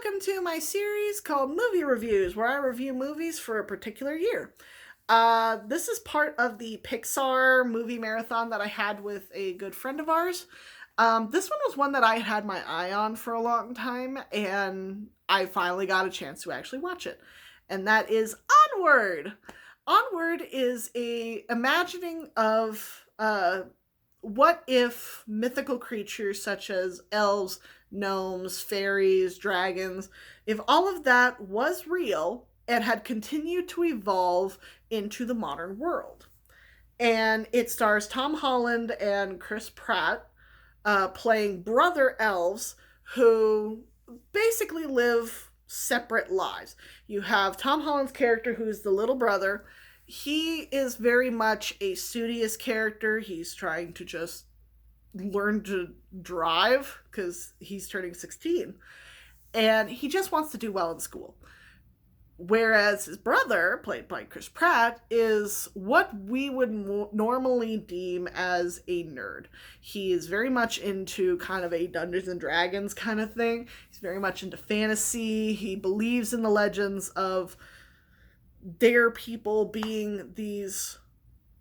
welcome to my series called Movie Reviews, where I review movies for a particular year. This is part of the Pixar movie marathon that I had with a good friend of ours. This one was one that I had my eye on for a long time, and I finally got a chance to actually watch it. And that is Onward. Onward is a imagining of what if mythical creatures such as elves, gnomes, fairies, dragons, if all of that was real and had continued to evolve into the modern world. And it stars Tom Holland and Chris Pratt playing brother elves who basically live separate lives. You have Tom Holland's character, who's the little brother. He is very much a studious character. He's trying to just learn to drive because he's turning 16. And he just wants to do well in school. Whereas his brother, played by Chris Pratt, is what we would normally deem as a nerd. He is very much into kind of a Dungeons and Dragons kind of thing. He's very much into fantasy. He believes in the legends of their people being these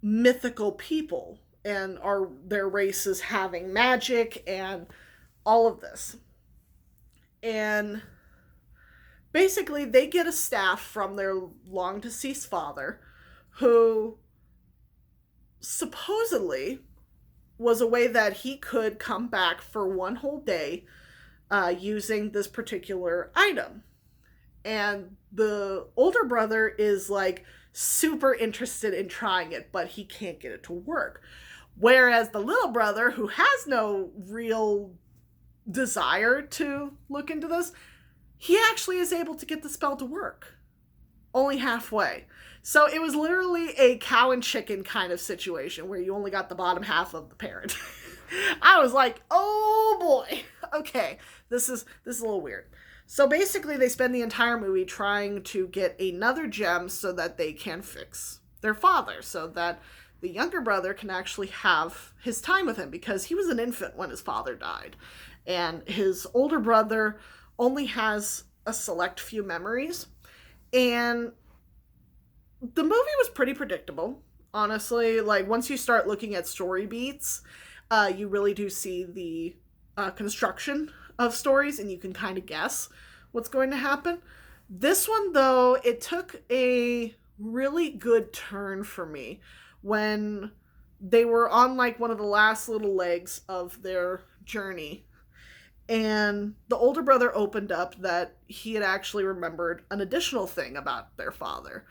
mythical people and their races having magic and all of this. And basically they get a staff from their long deceased father, who supposedly was a way that he could come back for one whole day using this particular item. And the older brother is like super interested in trying it, but he can't get it to work. Whereas the little brother, who has no real desire to look into this, he actually is able to get the spell to work. Only halfway. So it was literally a cow and chicken kind of situation where you only got the bottom half of the parent. I was like, oh boy. Okay, this is a little weird. So basically they spend the entire movie trying to get another gem so that they can fix their father, so that the younger brother can actually have his time with him, because he was an infant when his father died. And his older brother only has a select few memories. And the movie was pretty predictable, honestly. Like, once you start looking at story beats, you really do see the construction of stories, and you can kind of guess what's going to happen. This one, though, it took a really good turn for me when they were on like one of the last little legs of their journey, and the older brother opened up that he had actually remembered an additional thing about their father.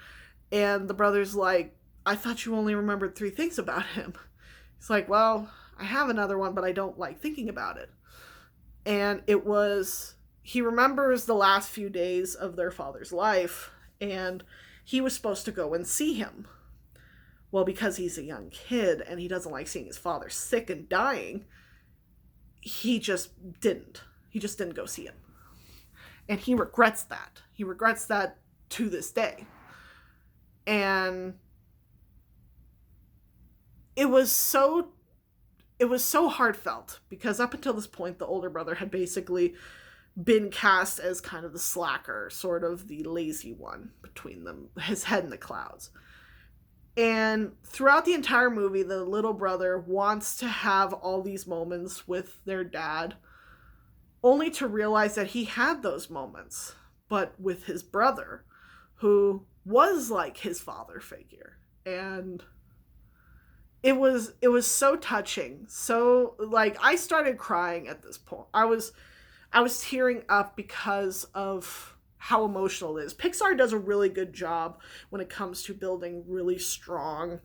And the brother's like, I thought you only remembered 3 things about him. He's like, well, I have another one, but I don't like thinking about it. And it was, he remembers the last few days of their father's life, and he was supposed to go and see him. Well, because he's a young kid and he doesn't like seeing his father sick and dying, he just didn't. He just didn't go see him. And he regrets that. He regrets that to this day. And it was so heartfelt, because up until this point, the older brother had basically been cast as kind of the slacker, sort of the lazy one between them, his head in the clouds. And throughout the entire movie, the little brother wants to have all these moments with their dad, only to realize that he had those moments, but with his brother, who was like his father figure. And it was so touching. So, like, I started crying at this point. I was tearing up because of how emotional it is. Pixar does a really good job when it comes to building really strong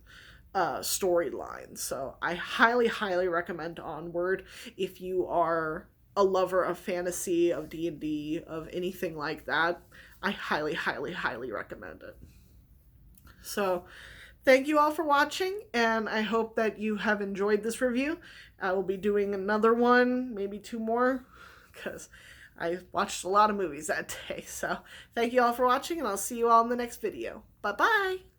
storylines. So I highly, highly recommend Onward if you are a lover of fantasy, of D&D, of anything like that. I highly, highly, highly recommend it. So thank you all for watching, and I hope that you have enjoyed this review. I will be doing another one, maybe 2 more, because I watched a lot of movies that day. So thank you all for watching, and I'll see you all in the next video. Bye-bye!